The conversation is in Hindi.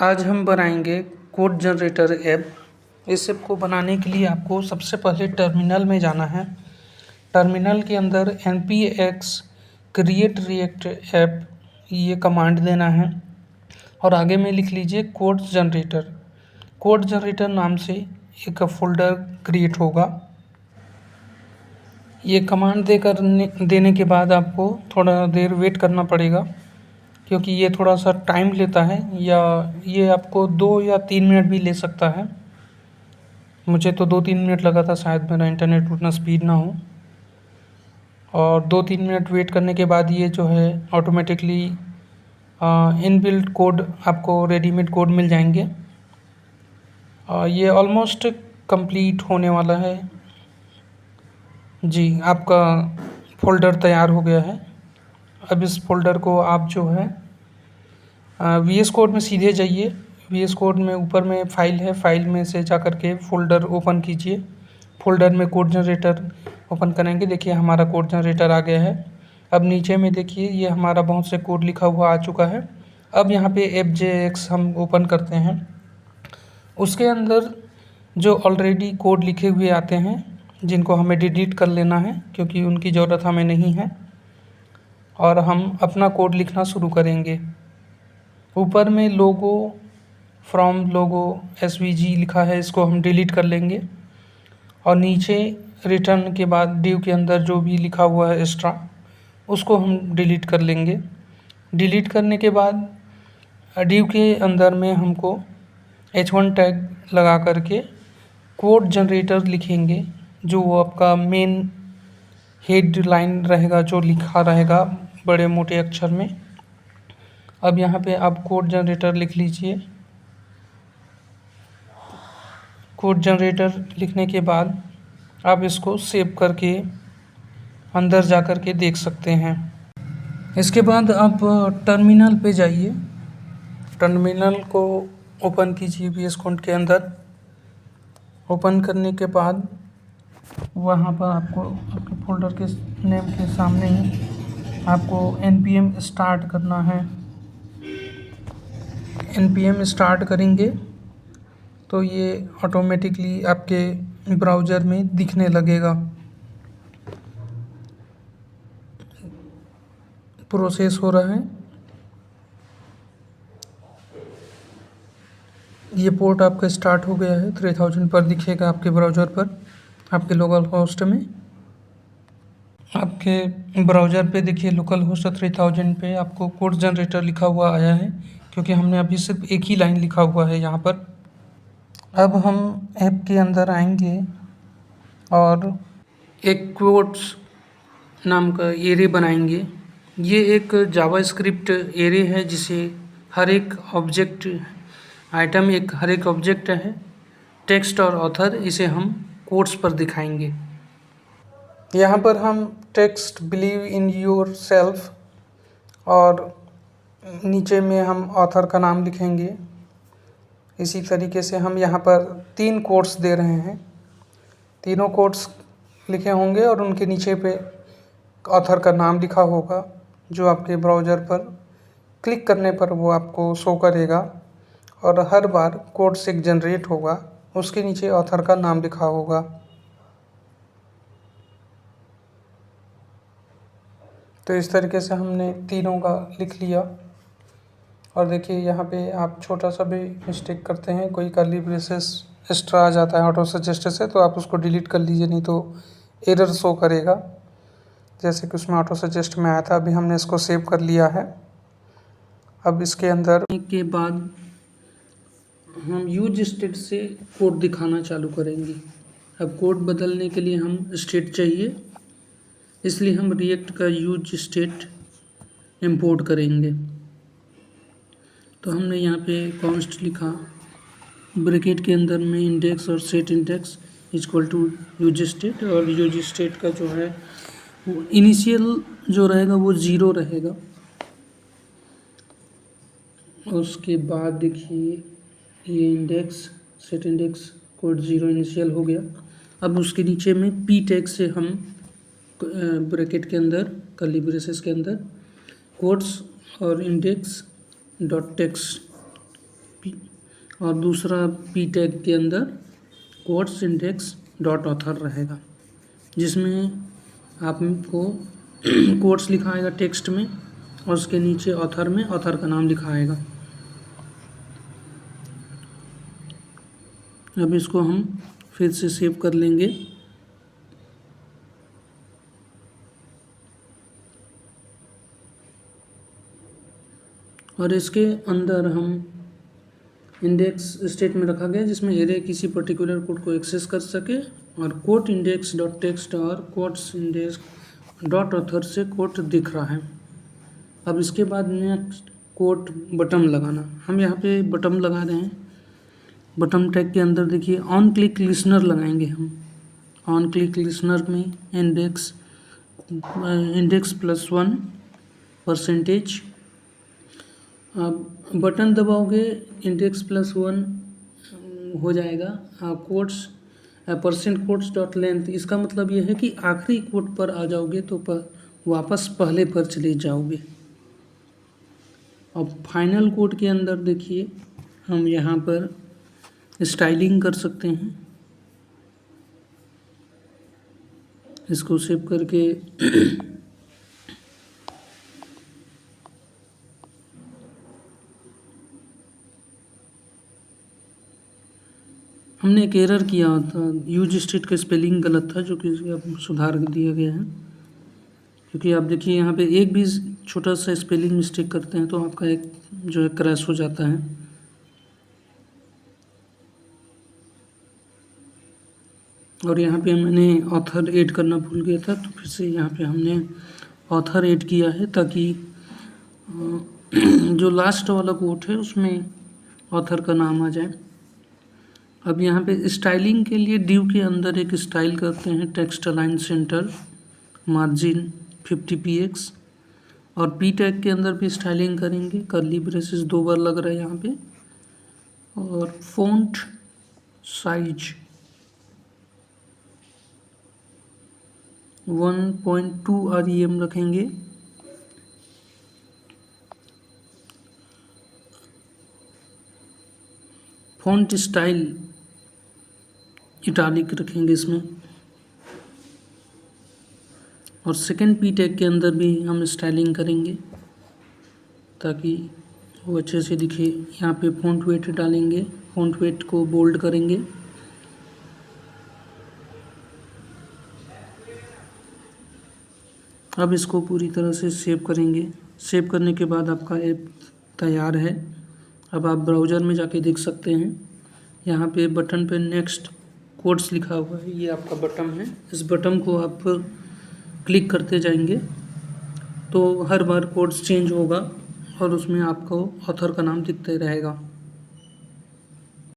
आज हम बनाएंगे कोड जनरेटर ऐप। इस ऐप को बनाने के लिए आपको सबसे पहले टर्मिनल में जाना है। टर्मिनल के अंदर npx क्रिएट रिएक्ट ऐप ये कमांड देना है और आगे में लिख लीजिए कोड जनरेटर। कोड जनरेटर नाम से एक फ़ोल्डर क्रिएट होगा। ये कमांड देने के बाद आपको थोड़ा देर वेट करना पड़ेगा क्योंकि ये थोड़ा सा टाइम लेता है, या ये आपको 2 या 3 मिनट भी ले सकता है। मुझे तो 2-3 मिनट लगा था, शायद मेरा इंटरनेट उतना स्पीड ना हो। और 2-3 मिनट वेट करने के बाद ये जो है ऑटोमेटिकली इनबिल्ट कोड आपको रेडीमेड कोड मिल जाएंगे। ये ऑलमोस्ट कंप्लीट होने वाला है जी। आपका फ़ोल्डर तैयार हो गया है। अब इस फ़ोल्डर को आप जो है VS कोड में सीधे जाइए। VS कोड में ऊपर में फाइल है, फाइल में से जा कर के फ़ोल्डर ओपन कीजिए। फ़ोल्डर में कोड जनरेटर ओपन करेंगे। देखिए हमारा कोड जनरेटर आ गया है। अब नीचे में देखिए ये हमारा बहुत से कोड लिखा हुआ आ चुका है। अब यहाँ पे FJX हम ओपन करते हैं। उसके अंदर जो ऑलरेडी कोड लिखे हुए आते हैं जिनको हमें डिलीट कर लेना है क्योंकि उनकी ज़रूरत हमें नहीं है, और हम अपना कोड लिखना शुरू करेंगे। ऊपर में लोगो फ्रॉम लोगो SVG लिखा है, इसको हम डिलीट कर लेंगे। और नीचे रिटर्न के बाद डिव के अंदर जो भी लिखा हुआ है एक्स्ट्रा, उसको हम डिलीट कर लेंगे। डिलीट करने के बाद डिव के अंदर में हमको H1 टैग लगा करके कोड जनरेटर लिखेंगे, जो वो आपका मेन हेडलाइन रहेगा, जो लिखा रहेगा बड़े मोटे अक्षर में। अब यहाँ पे आप कोड जनरेटर लिख लीजिए। कोड जनरेटर लिखने के बाद आप इसको सेव करके अंदर जा कर के देख सकते हैं। इसके बाद आप टर्मिनल पे जाइए। टर्मिनल को ओपन कीजिए VS कोड के अंदर। ओपन करने के बाद वहाँ पर आपको आपके फ़ोल्डर के नेम के सामने ही आपको npm स्टार्ट करना है। npm स्टार्ट करेंगे तो ये ऑटोमेटिकली आपके ब्राउज़र में दिखने लगेगा। प्रोसेस हो रहा है। ये पोर्ट आपका स्टार्ट हो गया है। 3000 पर दिखेगा आपके ब्राउज़र पर, आपके लोकल होस्ट में। आपके ब्राउज़र पे देखिए लोकल होस्ट 3000 पे आपको कोड जनरेटर लिखा हुआ आया है क्योंकि हमने अभी सिर्फ एक ही लाइन लिखा हुआ है यहाँ पर। अब हम ऐप के अंदर आएंगे और एक कोड्स नाम का एरे बनाएंगे। ये एक जावास्क्रिप्ट एरे है जिसे हर एक ऑब्जेक्ट आइटम हर एक ऑब्जेक्ट है, टेक्स्ट और ऑथर, इसे हम कोड्स पर दिखाएंगे। यहाँ पर हम text believe in your self और नीचे में हम ऑथर का नाम लिखेंगे। इसी तरीके से हम यहाँ पर 3 कोड्स दे रहे हैं। तीनों कोड्स लिखे होंगे और उनके नीचे पे ऑथर का नाम लिखा होगा, जो आपके ब्राउज़र पर क्लिक करने पर वो आपको शो करेगा। और हर बार कोड्स एक जनरेट होगा, उसके नीचे ऑथर का नाम लिखा होगा। तो इस तरीके से हमने तीनों का लिख लिया। और देखिए यहाँ पे आप छोटा सा भी मिस्टेक करते हैं, कोई कर्ली ब्रेसेस एक्स्ट्रा आ जाता है ऑटो सजेस्ट से, तो आप उसको डिलीट कर लीजिए, नहीं तो एरर शो करेगा, जैसे कि उसमें ऑटो सजेस्ट में आया था। अभी हमने इसको सेव कर लिया है। अब इसके अंदर के बाद हम यूज स्टेट से कोड दिखाना चालू करेंगे। अब कोड बदलने के लिए हम स्टेट चाहिए, इसलिए हम रिएक्ट का यूज स्टेट इंपोर्ट करेंगे। तो हमने यहाँ पे कॉन्स्ट लिखा, ब्रैकेट के अंदर में इंडेक्स और set index equal to use state, और यूज स्टेट का जो है वो इनिशियल जो रहेगा वो 0 रहेगा। उसके बाद देखिए ये index set index code 0 initial हो गया। अब उसके नीचे में p टैग से हम ब्रैकेट के अंदर कर्ली ब्रेसेस के अंदर कोड्स और इंडेक्स डॉट टेक्स्ट और दूसरा पी टैग के अंदर कोट्स इंडेक्स डॉट ऑथर रहेगा, जिसमें आपको कोट्स लिखा आएगा टेक्स्ट में और उसके नीचे ऑथर में ऑथर का नाम लिखा आएगा। अब इसको हम फिर से सेव कर लेंगे। और इसके अंदर हम इंडेक्स स्टेट में रखा गया जिसमें एरे किसी पर्टिकुलर कोड को एक्सेस कर सके, और कोट इंडेक्स डॉट टेक्स्ट और कोट्स इंडेक्स डॉट ऑथर से कोट दिख रहा है। अब इसके बाद नेक्स्ट कोट बटन लगाना, हम यहाँ पे बटन लगा रहे हैं। बटन टैग के अंदर देखिए ऑन क्लिक लिसनर लगाएंगे हम। ऑन क्लिक लिसनर में इंडेक्स +1%। अब बटन दबाओगे इंडेक्स +1 हो जाएगा। Quotes percent quotes dot length, इसका मतलब ये है कि आखिरी कोट पर आ जाओगे तो वापस पहले पर चले जाओगे। अब फाइनल कोड के अंदर देखिए हम यहाँ पर स्टाइलिंग कर सकते हैं। इसको सेव करके हमने एक एरर किया था, यूज स्टेट का स्पेलिंग गलत था, जो कि अब सुधार दिया गया है। क्योंकि आप देखिए यहाँ पे एक भी छोटा सा स्पेलिंग मिस्टेक करते हैं तो आपका एक जो है क्रैश हो जाता है। और यहाँ पे मैंने ऑथर ऐड करना भूल गया था, तो फिर से यहाँ पे हमने ऑथर ऐड किया है ताकि जो लास्ट वाला कोट है उसमें ऑथर का नाम आ जाए। अब यहाँ पे स्टाइलिंग के लिए डिव के अंदर एक स्टाइल करते हैं, text align centre margin 50 px, और पी टैग के अंदर भी स्टाइलिंग करेंगे। कर्ली ब्रेसेस 2 बार लग रहा है यहाँ पे, और फ़ॉन्ट साइज 1.2 REM रखेंगे। फ़ॉन्ट स्टाइल इटालिक रखेंगे इसमें, और सेकेंड पी टैग के अंदर भी हम स्टाइलिंग करेंगे ताकि वो अच्छे से दिखे। यहाँ पे फ़ॉन्ट वेट डालेंगे, फ़ॉन्ट वेट को बोल्ड करेंगे। अब इसको पूरी तरह से सेव करेंगे। सेव करने के बाद आपका ऐप तैयार है। अब आप ब्राउज़र में जाके देख सकते हैं, यहाँ पे बटन पे नेक्स्ट कोड्स लिखा हुआ है, ये आपका बटन है। इस बटन को आप क्लिक करते जाएंगे तो हर बार कोड्स चेंज होगा और उसमें आपको ऑथर का नाम दिखते रहेगा।